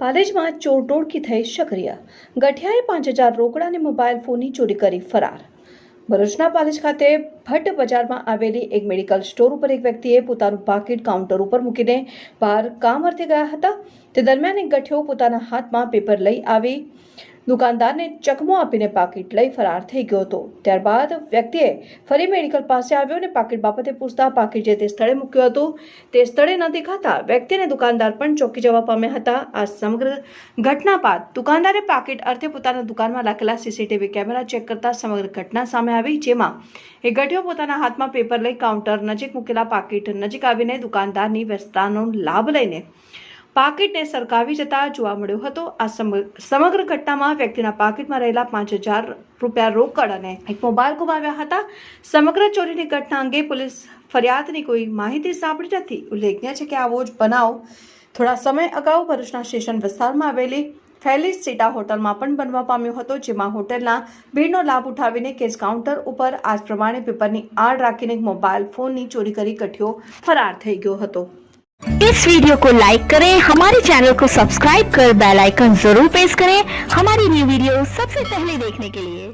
પાલેજમાં ચોર ટોળકી થઈ સક્રિય. ગઠિયાએ 5,000 રોકડા અને મોબાઈલ ફોનની ચોરી કરી ફરાર. ભરૂચના પાલેજ ખાતે ભટ્ટ બજારમાં આવેલી એક મેડિકલ સ્ટોર ઉપર એક વ્યક્તિએ પોતાનું પાકીટ કાઉન્ટર ઉપર મૂકીને બહાર કામ અર્થે ગયા હતા. તે દરમિયાન એક ગઠિયો પોતાના હાથમાં પેપર લઈ આવી દુકાનદારને ચકમો આપીને પાકીટ લઈ ફરાર થઈ ગયો હતો. ત્યારબાદ વ્યક્તિએ ફરી મેડિકલ પાસે આવ્યો અને પાકીટ બાબતે પૂછતા પાકીટ જે તે સ્થળે મૂક્યું હતું તે સ્થળે ન દેખાતા વ્યક્તિ અને દુકાનદાર પણ ચોંકી જવા પામ્યા હતા. આ સમગ્ર ઘટના બાદ દુકાનદારે પાકીટ અર્થે પોતાના દુકાનમાં રાખેલા સીસીટીવી કેમેરા ચેક કરતા સમગ્ર ઘટના સામે આવી, જેમાં એક ગઠિયો પોતાના હાથમાં પેપર લઈ કાઉન્ટર નજીક મૂકેલા પાકીટ નજીક આવીને દુકાનદારની વ્યસ્તતાનો લાભ લઈને પાકીટને સરકાવી જતા જોવા મળ્યો હતો. આ સમગ્ર ઘટનામાં વ્યક્તિના પાકીટમાં રહેલા 5,000 રૂપિયા રોકડ અને એક મોબાઈલ ગુમાવ્યા હતા. સમગ્ર ચોરીની ઘટના અંગે પોલીસ ફરિયાદની કોઈ માહિતી સાંપડી નથી. ઉલ્લેખનીય છે કે આવો જ બનાવ થોડા સમય અગાઉ ભરૂચના સ્ટેશન વિસ્તારમાં આવેલી ફેલિસ સીટા હોટલમાં પણ બનવા પામ્યો હતો, જેમાં હોટલના ભીડનો લાભ ઉઠાવીને કેશ કાઉન્ટર ઉપર આ જ પ્રમાણે પેપરની આડ રાખીને મોબાઈલ ફોનની ચોરી કરી ગઠિયો ફરાર થઈ ગયો હતો. इस वीडियो को लाइक करें, हमारे चैनल को सब्सक्राइब कर बेल आइकन जरूर प्रेस करें हमारी न्यू वीडियो सबसे पहले देखने के लिए।